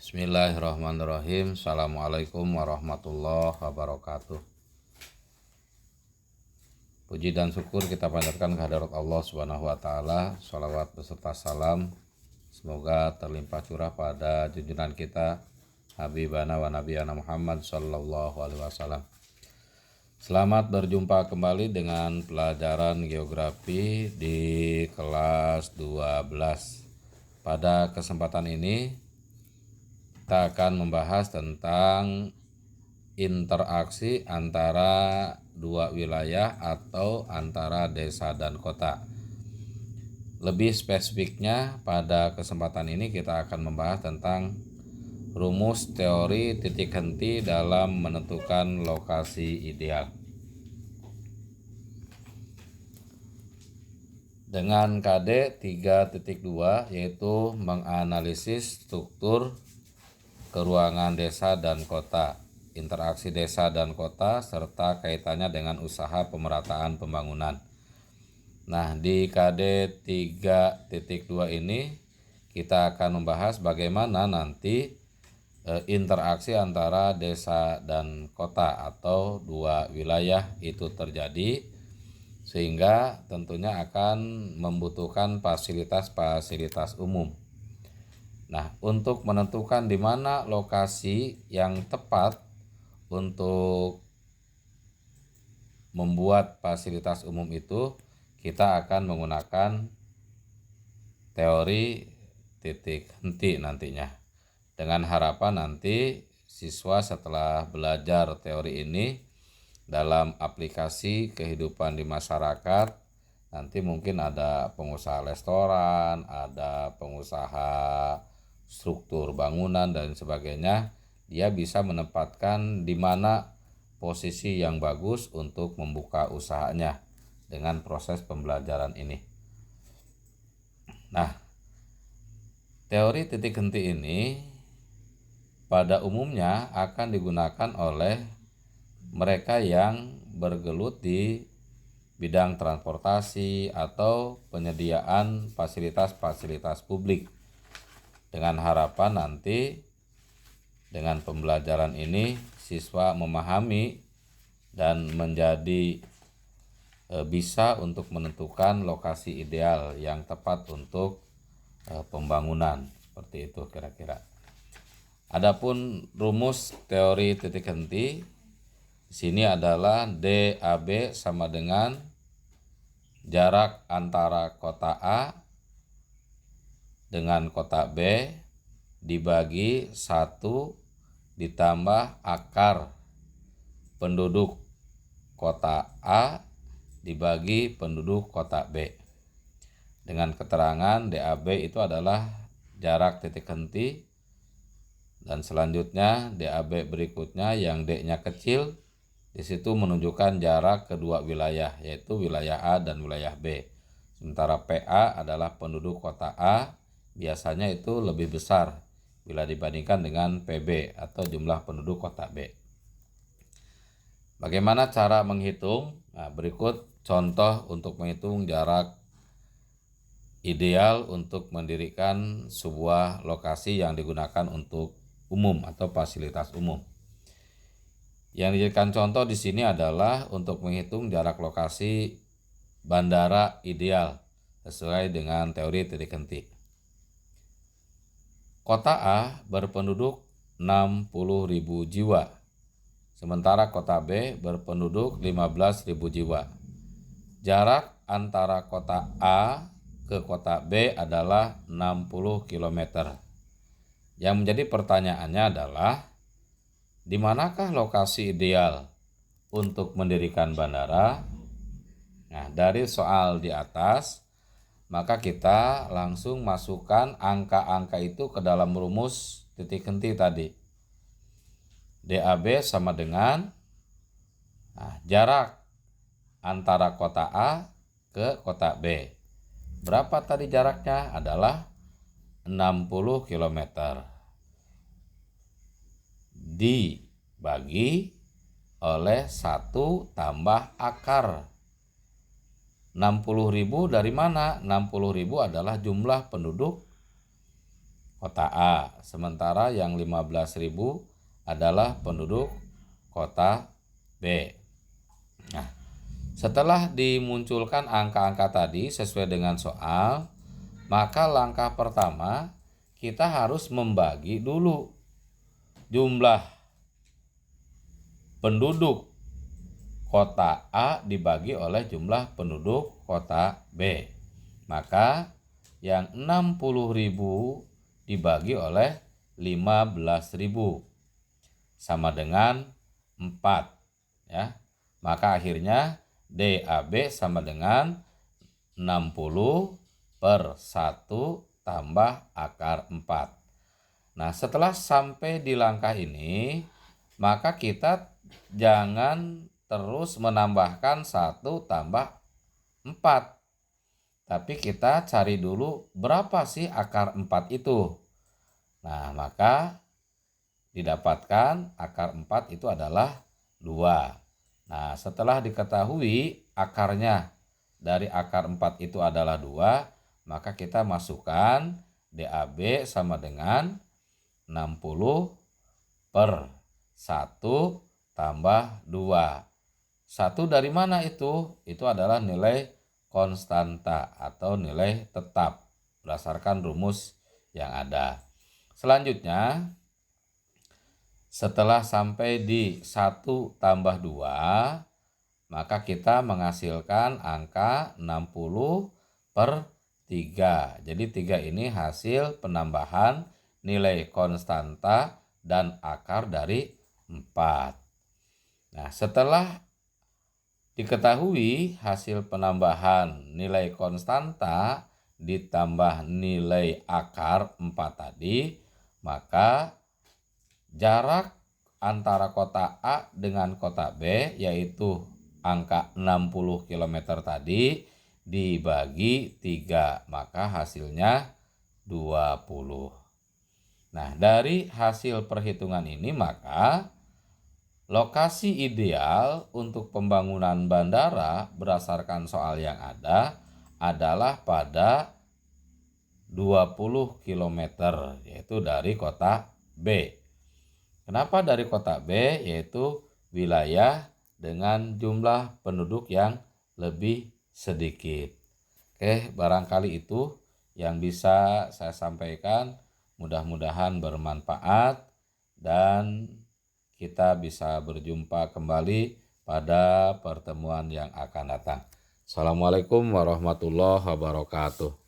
Bismillahirrahmanirrahim. Assalamualaikum warahmatullahi wabarakatuh. Puji dan syukur kita panjatkan kehadirat Allah Subhanahu wa taala. Shalawat beserta salam semoga terlimpah curah pada junjungan kita Habibana wa Nabiyana Muhammad sallallahu alaihi wasallam. Selamat berjumpa kembali dengan pelajaran geografi di kelas 12. Pada kesempatan ini kita akan membahas tentang interaksi antara dua wilayah atau antara desa dan kota. Lebih spesifiknya pada kesempatan ini kita akan membahas tentang rumus teori titik henti dalam menentukan lokasi ideal. Dengan KD 3.2 yaitu menganalisis struktur keruangan desa dan kota, interaksi desa dan kota, serta kaitannya dengan usaha pemerataan pembangunan. Nah, di KD 3.2 ini kita akan membahas bagaimana nanti interaksi antara desa dan kota atau dua wilayah itu terjadi, sehingga tentunya akan membutuhkan fasilitas-fasilitas umum. Nah, untuk menentukan di mana lokasi yang tepat untuk membuat fasilitas umum itu, kita akan menggunakan teori titik henti nantinya. Dengan harapan nanti siswa setelah belajar teori ini dalam aplikasi kehidupan di masyarakat, nanti mungkin ada pengusaha restoran, ada pengusaha struktur bangunan dan sebagainya, dia bisa menempatkan di mana posisi yang bagus untuk membuka usahanya dengan proses pembelajaran ini. Nah, teori titik henti ini pada umumnya akan digunakan oleh mereka yang bergelut di bidang transportasi atau penyediaan fasilitas-fasilitas publik, dengan harapan nanti dengan pembelajaran ini siswa memahami dan menjadi bisa untuk menentukan lokasi ideal yang tepat untuk pembangunan. Seperti itu kira-kira. Adapun rumus teori titik henti di sini adalah DAB sama dengan jarak antara kota A dengan kota B dibagi 1 ditambah akar penduduk kota A dibagi penduduk kota B. Dengan keterangan DAB itu adalah jarak titik henti, dan selanjutnya DAB berikutnya yang D-nya kecil, di situ menunjukkan jarak kedua wilayah, yaitu wilayah A dan wilayah B. Sementara PA adalah penduduk kota A, biasanya itu lebih besar bila dibandingkan dengan PB atau jumlah penduduk kota B. Bagaimana cara menghitung? Nah, berikut contoh untuk menghitung jarak ideal untuk mendirikan sebuah lokasi yang digunakan untuk umum atau fasilitas umum. Yang dijadikan contoh di sini adalah untuk menghitung jarak lokasi bandara ideal sesuai dengan teori titik henti. Kota A berpenduduk 60.000 jiwa, sementara kota B berpenduduk 15.000 jiwa. Jarak antara kota A ke kota B adalah 60 km. Yang menjadi pertanyaannya adalah, di manakah lokasi ideal untuk mendirikan bandara? Nah, dari soal di atas, maka kita langsung masukkan angka-angka itu ke dalam rumus titik henti tadi. DAB sama dengan jarak antara kota A ke kota B. Berapa tadi jaraknya? Adalah 60 km. Dibagi oleh 1 tambah akar. 60.000 dari mana? 60.000 adalah jumlah penduduk kota A. Sementara yang 15.000 adalah penduduk kota B. Nah, setelah dimunculkan angka-angka tadi sesuai dengan soal, maka langkah pertama kita harus membagi dulu jumlah penduduk kota A dibagi oleh jumlah penduduk kota B. Maka yang 60.000 dibagi oleh 15.000 sama dengan 4 ya. Maka akhirnya DAB sama dengan 60 per 1 tambah akar 4. Nah, setelah sampai di langkah ini, maka kita jangan terus menambahkan 1 tambah 4. Tapi kita cari dulu berapa sih akar 4 itu. Nah, maka didapatkan akar 4 itu adalah 2. Nah, setelah diketahui akarnya dari akar 4 itu adalah 2, maka kita masukkan DAB sama dengan 60 per 1 tambah 2. 1 dari mana itu? Itu adalah nilai konstanta atau nilai tetap berdasarkan rumus yang ada. Selanjutnya, setelah sampai di 1 tambah 2, maka kita menghasilkan angka 60 per 3. Jadi 3 ini hasil penambahan nilai konstanta dan akar dari 4. Nah, setelah diketahui hasil penambahan nilai konstanta ditambah nilai akar 4 tadi, maka jarak antara kota A dengan kota B yaitu angka 60 km tadi dibagi 3, maka hasilnya 20. Nah, dari hasil perhitungan ini maka lokasi ideal untuk pembangunan bandara berdasarkan soal yang ada adalah pada 20 km, yaitu dari kota B. Kenapa dari kota B? Yaitu wilayah dengan jumlah penduduk yang lebih sedikit. Oke, barangkali itu yang bisa saya sampaikan. Mudah-mudahan bermanfaat dan kita bisa berjumpa kembali pada pertemuan yang akan datang. Assalamualaikum warahmatullahi wabarakatuh.